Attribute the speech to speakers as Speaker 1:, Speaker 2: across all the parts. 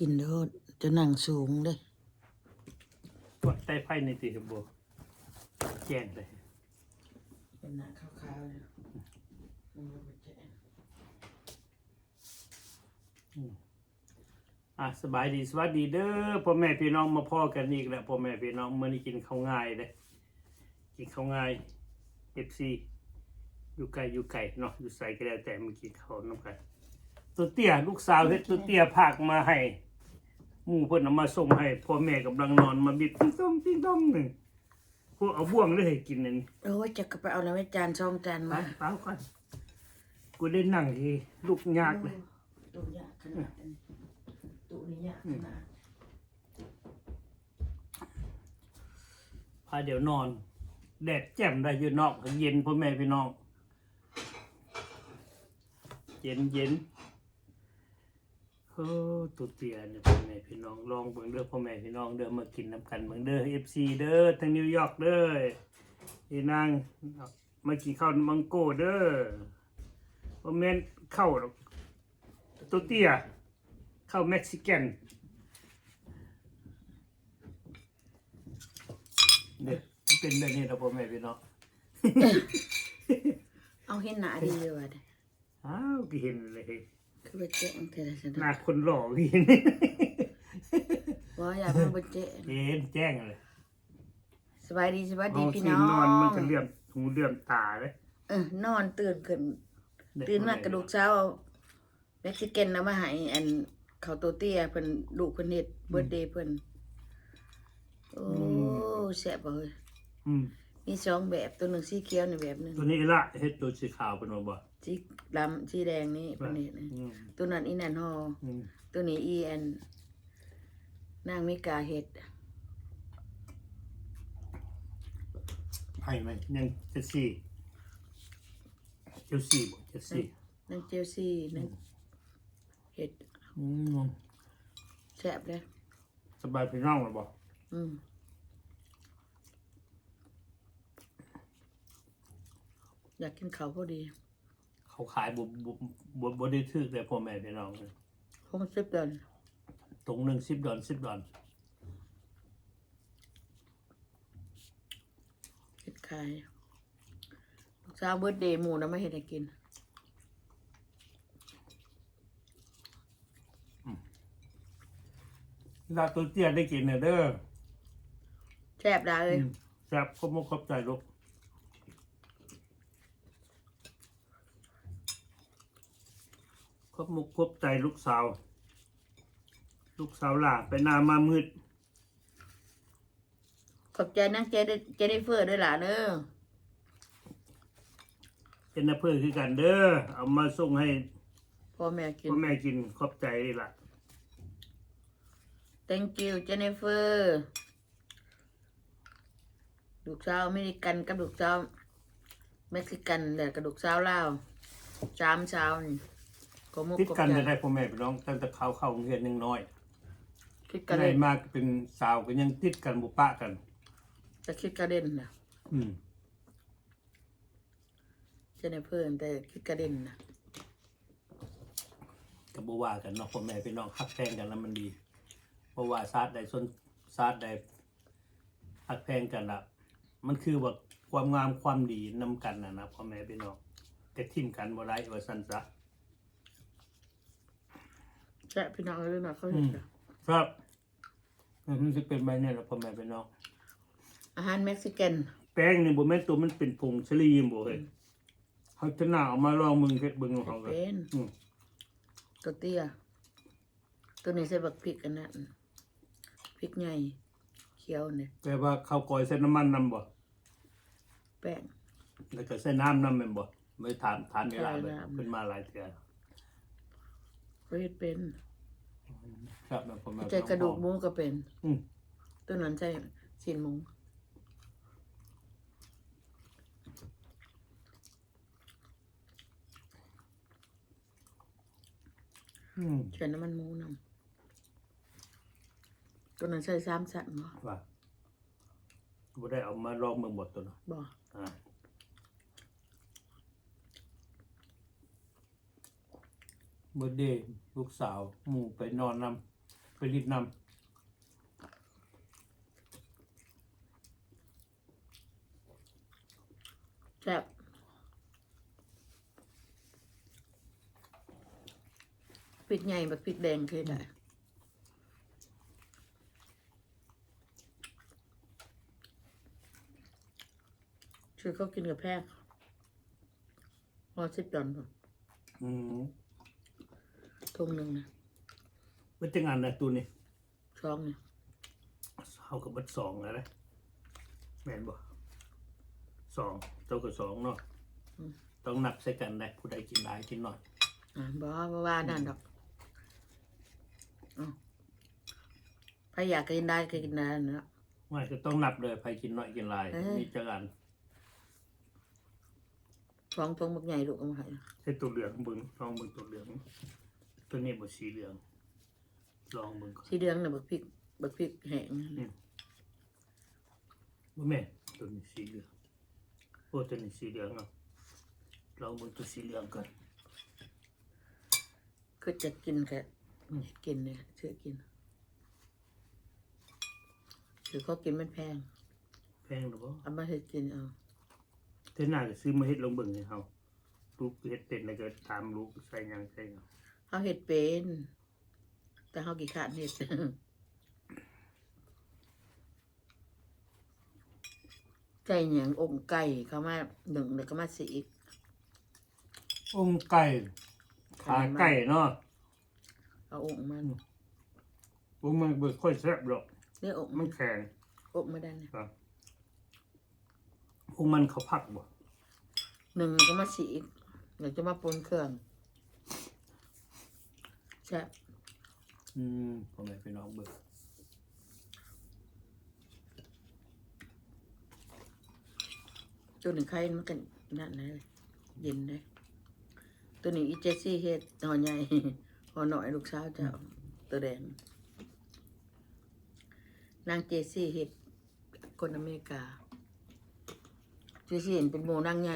Speaker 1: กินโดดจะนั่งสูงเลย
Speaker 2: ว่าใต้ไพ่ในตีบบัวแจ้งเลย
Speaker 1: เป็นหน้าขาวๆเลยมันบ่แจ้ง
Speaker 2: สบายดีสวัสดีเด้อพ่อแม่พี่น้องมาพ่อกันอีกแล้วพ่อแม่พี่น้องเมื่อนี้กินข้าวง่ายเลยกินข้าวง่ายFCอยู่ไกลเนาะอยู่ใส่ก็แล้วแต่มากินข้าวน้ำกันตัวเตี้ยลูกสาวเฮ็ดตัวเตี้ยพากมาให้หมู่เพิ่นเอามาส่งให้พ่อแม่กำลังนอนมาบิดติ้งต้องหนึ่งพวกเอาบ่วงเลยให้กินนั่น
Speaker 1: โอ้ยจะกลับไปเอาน้ำจาน2 จาน
Speaker 2: ไป
Speaker 1: มา
Speaker 2: เปล่าก่อนกูได้นั่งที่ลูกยากเลย
Speaker 1: ตู้ยากขนาดนี้ตู้นี้ยากขนาด
Speaker 2: พาเดี๋ยวนอนแดดแจ่มได้อยู่นอกเย็นพ่อแม่พี่น้องเย็นโอ้ตุเตียเนี่ยพ่อแม่พี่น้องลองเบิ่งเด้อพ่อแม่พี่น้องเด้อมากินน้ำกันเบิ่งเด้อ FC เด้อทั้งนิวยอร์กเด้อพี่นางมากินข้าวมังโก้เด้อพ่อแม่นข้าวตุเตียข้าวเม็กซิกันเนี่ยเป็นแบบนี้นะพ่อแม่พี่น้อง
Speaker 1: เอาเห็นหน้าดีเลยว่ะ
Speaker 2: อ้าวพี่เห็นเลย
Speaker 1: คือไปแจ้งเธอซะ
Speaker 2: หน้าคนหล่อพี่เห็น
Speaker 1: ว่าอยากมาบ่แจ้ง
Speaker 2: เห็นแจ้งเลย
Speaker 1: สบายดีพี่น้อง
Speaker 2: นอนมันก็เลื่อมหูเลื่อมตาเลย
Speaker 1: นอนตื่นขึ้นตื่นมากระดูกเช้าเม็กซิกันเอามาให้อันเขาโตเตี้ยเพิ่นลูกเพิ่นเฮ็ดเบิร์ธเดย์เพิ่นโอ้แซ่บบ่เฮ้ย
Speaker 2: อืม
Speaker 1: มี2แบบตัวหนึงสีเขียวนี่แบบหนึง
Speaker 2: ตัวนี้ละเฮ็ดตัวสีขาวเป็นบ่
Speaker 1: สีดำสีแดงนี่เพิ่นเฮ็ดนะ
Speaker 2: อืม
Speaker 1: ตัวนั้นอีนั่นห่อ
Speaker 2: อืม
Speaker 1: ตัวนี้อีอันนางมิกาเฮ็ด
Speaker 2: ให้ไหมยังเจ็ดสี่เจ็ดสี่บ่เจ็ดสี่
Speaker 1: นางเจลซี่นางเฮ็ด
Speaker 2: อืม
Speaker 1: แซ่บเลย
Speaker 2: สบายพี่น้องเลยบ่
Speaker 1: อยากกินข้าวพอดี
Speaker 2: เขาขายบ่ได้ถึกเลยพ่อแม่พี่น้องเลย
Speaker 1: คง10 ดอล
Speaker 2: ถุงหนึ่ง$10
Speaker 1: เฮ็ดขายลูกสาวเบิร์ธเดย์หมู่นำมาเฮ็ดให้กิน
Speaker 2: ลาตัวเตี้ยได้กินเนี่ยเด้อ
Speaker 1: แซ่บดาเอ้ย
Speaker 2: แซ่บขอบมุกขอบใจลูกขอบมุกขอบใจลูกสาวหล่าไปนามามืด
Speaker 1: ขอบใจนางเจได้เฟอร์ด้วยล่ะเด้อ
Speaker 2: เป็นน้าเพื่อคือกันเด้อเอามาส่งให้
Speaker 1: พ่อแม่กิน
Speaker 2: พ่อแม่กินขอบใจล่ะ
Speaker 1: thank you เจเนฟเฟอร์ลูกสาวอเมริกันกับลูกสาวเม็กซิกันแต่กับลูกสาวลาว3 สาวนี่ก็มุก
Speaker 2: ติด
Speaker 1: กับ
Speaker 2: กัน
Speaker 1: ใจ
Speaker 2: จะได้พ่อแม่พี่น้องตั้งแต่เข้าโรงเรียนยังน้อย
Speaker 1: คิดกระ
Speaker 2: ใน
Speaker 1: เด็น
Speaker 2: มากเป็นสาวก็ยังติดกันบุปะกัน
Speaker 1: แต่คิดกระเด็นนะ
Speaker 2: อืม
Speaker 1: เจเนฟเฟอร์แต่คิดกระเด็นนะ
Speaker 2: ก็บ่ว่ากันเนาะพ่อแม่พี่น้องฮักแพงกันแล้วมันดีเพราะว่าศาสตร์ใดส่วนศาสตร์ใดฮักแพงกันละมันคือว่าความงามความดีนำกันนะพ่อแม่พี่น้องแต่ทิ่มกันบ่ได้ว่าซั่นซะ
Speaker 1: แซ่บพี่น้องเลยนะเขาเห็นจ้ะ
Speaker 2: ครับมันสิเป็นใบเนี่ยล่ะพ่อแม่พี่น้อง
Speaker 1: อาหารเม็กซิกัน
Speaker 2: แป้งนี่บ่แม่นตัวมันเป็นผงชะลีมบ่เฮ้ยเฮาจะน่าเอามาลองมึงเฮ็ดเบิ่งของเขาก็
Speaker 1: เป็น
Speaker 2: อืม
Speaker 1: ตัวเตี้ยตัวนี้ใส่บักพริกกันนะพริกใหญ่เขียวเนี่ย
Speaker 2: แต่ว่าข้าวกอยใส่น้ำมันนำบ่
Speaker 1: แป้ง
Speaker 2: แล้วก็ใส่น้ำนำแม่นบ่ไม่ทานเวลา
Speaker 1: ใส่
Speaker 2: เลย
Speaker 1: น้ำ
Speaker 2: ขึ้นมาหลายเทื่อ
Speaker 1: เขาเฮ็ดเป็น
Speaker 2: ครับแม่พ่อแม่
Speaker 1: ใส่กระดูกหมูก็เป็น
Speaker 2: อืม
Speaker 1: ตัวนั้นใส่ชิ้นหมู
Speaker 2: อืม
Speaker 1: ใส่น้ำมันหมูนำตัวนั้นใส่3 สันบ่
Speaker 2: ว่าบ่ได้เอามาลองเบิ่งบ่ตัวเนาะ
Speaker 1: บ่
Speaker 2: อ่าเบิดเดย์ลูกสาวหมู่ไปนอนน ไปรีดน
Speaker 1: แซ่บพริกใหญ่แบบพริกแดงเคยได้ช่วยเขากินกับแพงพอ$10ก่อน ทุ่งหนึ่งนะ
Speaker 2: มันจะงานนะตัวนี้
Speaker 1: ช่องเนี่ย
Speaker 2: เขากับบัดสองแล้วนะแม่นบ่สองเจ้ากับสองเนาะต้องนับใส่กันได้ผู้ใดกินหลายกินน้อย
Speaker 1: บอกว่านั่นดอกใครอยากกินได้ก็กินได้นะ
Speaker 2: ไม่ก็ต้องนับเลยใครกินน้อยกินหลายมีจังอัน
Speaker 1: ช่องตรงบักใหญ่ลูกเอามาให้
Speaker 2: ใช้ตัวเหลืองเบิ่งลองเบิ่งตัวเหลืองตัวนี้บ่สีเหลืองลองเบิ่งก่อน
Speaker 1: สีเหลืองน่ะบักพริกแห้ง
Speaker 2: บ่แม่นตัวนี้สีเหลืองโอ้ตัวนี้สีเหลืองเนาะลองเบิ่งตัวสีเหลืองก่อน
Speaker 1: คือจะกินแค่กินเนี่ยซื้อกินคือเขากินมันแพง
Speaker 2: แพงหรือบ่
Speaker 1: เอามาให้กินเอา
Speaker 2: เท่าน่าจะซื้อมาเฮ็ดลองเบิ่งให้เฮาลูกเฮ็ดเป็นแล้วก็ตามลูกใส่หยังใส่หยัง
Speaker 1: เขาเห็ดเป็นแต่เขากี่ขาดเห็ด ไก่เหนียงองค์ไก่เขามาหนึ่งแล้วก็มาสีอีก
Speaker 2: องค์ไก่ขาไก่เนาะ
Speaker 1: เอาองค์มัน
Speaker 2: องค์มันบ่ค่อยแซ่บหรอก
Speaker 1: เนี่ยองค์
Speaker 2: มันแข็ง
Speaker 1: องค์ไม่ได้นะครับ
Speaker 2: องค์มันเขาผักบ่
Speaker 1: หนึ่งก็มาสีอีกเดี๋ยวจะมาปนเครื่องใช่
Speaker 2: พ่อแม่พี่น้องเบิ่ง
Speaker 1: ตัวหนึ่งไข่มันกันนั่นเลยเย็นเลยตัวนี้อีเจสซี่เฮ็ดห่อใหญ่ ห่อหน่อยลูกสาวเจ้าตัวแดงนางเจสซี่เฮ็ดคนอเมริกาเจสซี่เห็นเป็นโมนั่งใหญ่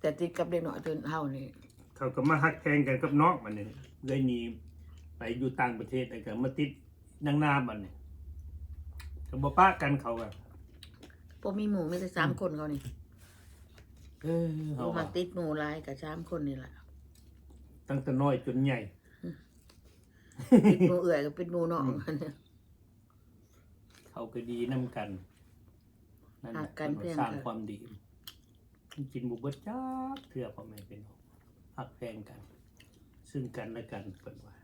Speaker 1: แต่ติดกับเด็กหน่อยจนเท่านี่
Speaker 2: เขาก็มาฮักแพงกันกับน้องมันนี่เลยหนีไปอยู่ต่างประเทศแล้วก็มาติดนางนาบัดนี่ก็บ่ปะกันเขาก็
Speaker 1: พวกมีหมูไม่ได้3 คนเขานี่
Speaker 2: เฮา
Speaker 1: มาติดหมูหลายกับ3 คนนี่แหละ
Speaker 2: ตั้งแต่น้อยจนใหญ่
Speaker 1: ติดหมูเอื่อยก็เป็นหมูน้อง
Speaker 2: เขาก็ดีนํกันนั่นแห
Speaker 1: หั
Speaker 2: ละ
Speaker 1: กกันเพื่อน
Speaker 2: สร้าง
Speaker 1: ค่ะ
Speaker 2: ความดีกินบ่เบิดจักเทื่อพ่อแม่พี่น้องฮักแพงกัน ซึ่งกันและกันเพิ่นว่า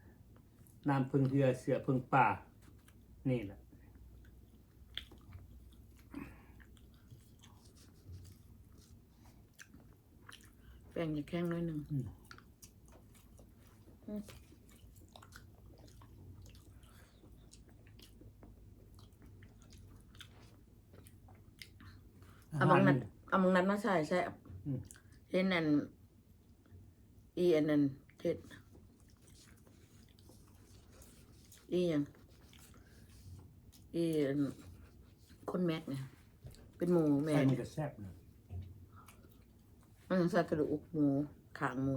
Speaker 2: น้ำพึ่งเรือเสือพึ่งป่านี่แหละ
Speaker 1: แป้งจะแข็งน้อยหนึ่งเอามังนั้นมาใส่เห็นนั่นอีอันนั้นเท็ดอีอย่างอีอันคนแม็กเนี่ยเป็นหมูแม่
Speaker 2: ใส่มันก็แซ่บนะ
Speaker 1: มันใส่กระดูกหมูขางหมู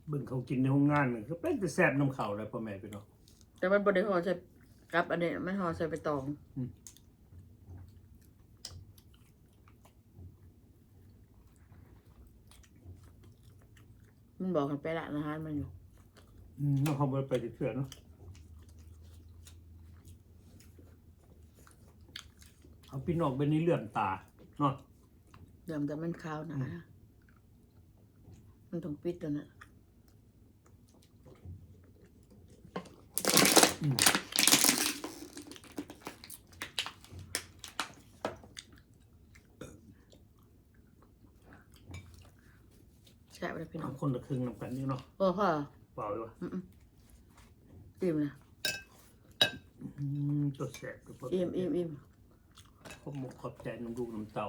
Speaker 2: เบิ่งเขากินในห้องงานนี่ก็เป็นแต่แซ่บน้ำเขาเลยพ่อแม่พี่น้อง
Speaker 1: แต่มันบริห่อใส่กับอันนี้มันห่อใส่ใบตองมันบอกกันไปละอาหารมันอยู่
Speaker 2: น้องเขาบ่ไปติดเถื่อนเนาะเอาพี่น้องเป็นนี่เลื่อนตาเนาะ
Speaker 1: เดิมแต่มันขาวหนามันต้องปิดตัวน่ะใช่ไหมพี่น้อ
Speaker 2: เอา
Speaker 1: ง
Speaker 2: คนละครึ่งนำกันนี่เนาะ
Speaker 1: โอ้พ่อ
Speaker 2: เปล่าเลยวะ
Speaker 1: อิ่มนะ
Speaker 2: ตัวแซ่บตัวพ่อ
Speaker 1: อิ่ม
Speaker 2: ขอบมกขอบใจน้ำลูกน้ำเต้า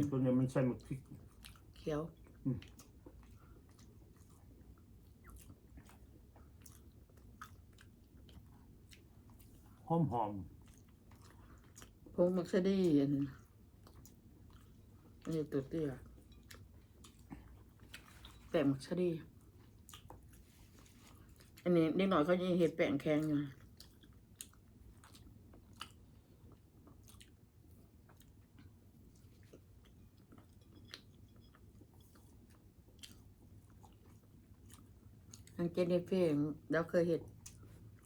Speaker 2: ตัวเนี้ยมันใส่หมึกพริก
Speaker 1: เขียว
Speaker 2: หอม
Speaker 1: พงมักซะดีอันนั้น อันนี้ตัวเตี้ยแป้งมักชะดีอันนี้เด็กหน่อยเขายังเห็ดแป้งแข็งอยู่อันเจนนี่เฟ่เราเคยเห็ด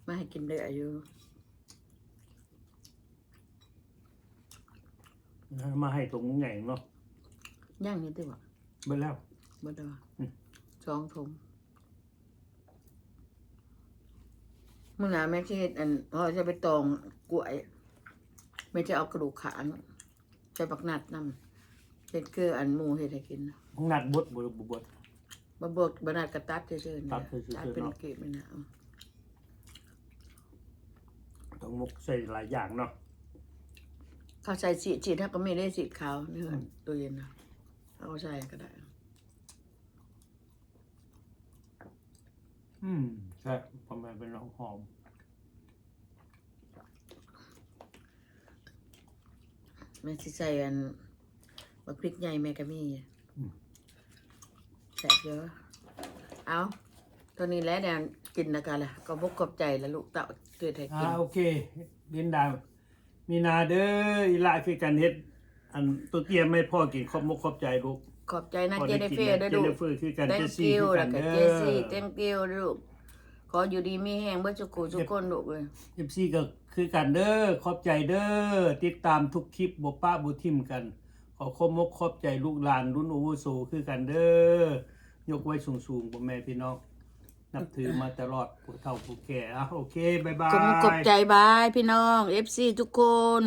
Speaker 1: มาให้กินได้อายุ
Speaker 2: มาให้ตรงใหญ่เนาะ
Speaker 1: ย่างนี่ได้บ่
Speaker 2: เบิ่แล้ว
Speaker 1: บ่ได้สองถุงมื้อหน้าแม่สิเฮ็ดอันพอจะไปตองกล้วยแม่จะเอากระดูกขางใส่บักนัดนำเฮ็ดคืออันหมูเฮ็ดให้กิน
Speaker 2: ของนัดบดบด
Speaker 1: บ่เบิกบ่นัดกระตัดซื่อๆ
Speaker 2: ตั
Speaker 1: นี่
Speaker 2: ดซื่อๆ
Speaker 1: ตัดเป็น
Speaker 2: เนาะ
Speaker 1: เกล็ดมันน่ะ
Speaker 2: ต้องมกใส่หลายอย่างเนาะ
Speaker 1: เขาใส่สีถ้าก็ไม่ได้สีขาวนี่ค่ะตัวเย็นนะเอาใส่ก็ได้
Speaker 2: ใช่ประมาณเป็นน้องหอม
Speaker 1: แม่สิใส่อันบักพริกใหญ่แม่ก็มีแซ่บเยอะเอาตัวนี้แล้วเนี่ยกินแล้วกันล่ะก็บกขอบใจแล้วลูกเต่าเกิดให้กิน
Speaker 2: โอเคลินดามีนาเด้ออีหละคือกันเฮ็ดอันตัวเตรียมไม่พอกินขอบมกขอบใจลูก
Speaker 1: ขอบใจนะเจเนเฟ่ด้วยลูก
Speaker 2: เจเนเฟอร์คือกันเจ
Speaker 1: thank
Speaker 2: ซี่
Speaker 1: you
Speaker 2: คือกั
Speaker 1: แล้
Speaker 2: น
Speaker 1: วก็
Speaker 2: เด้
Speaker 1: เจซี่
Speaker 2: อ
Speaker 1: thank you ลูกขออยู่ดีมีแห้งเบ่จุกูทุกคนลูกเลย
Speaker 2: FC ก็คือกันเด้อขอบใจเด้อติดตามทุกคลิปบ่ป้าบ่ทิมกัน ขอขอบมกขอบใจลูกหลานรุ่นโอเวอร์โซคือกันเด้อยกไว้สูงๆพ่อแม่พี่น้องนับถือมาตลอดผู้เฒ่าผู้แก่โอเคบ๊ายบาย
Speaker 1: ขอบใจบายพี่น้อง FC ทุกคน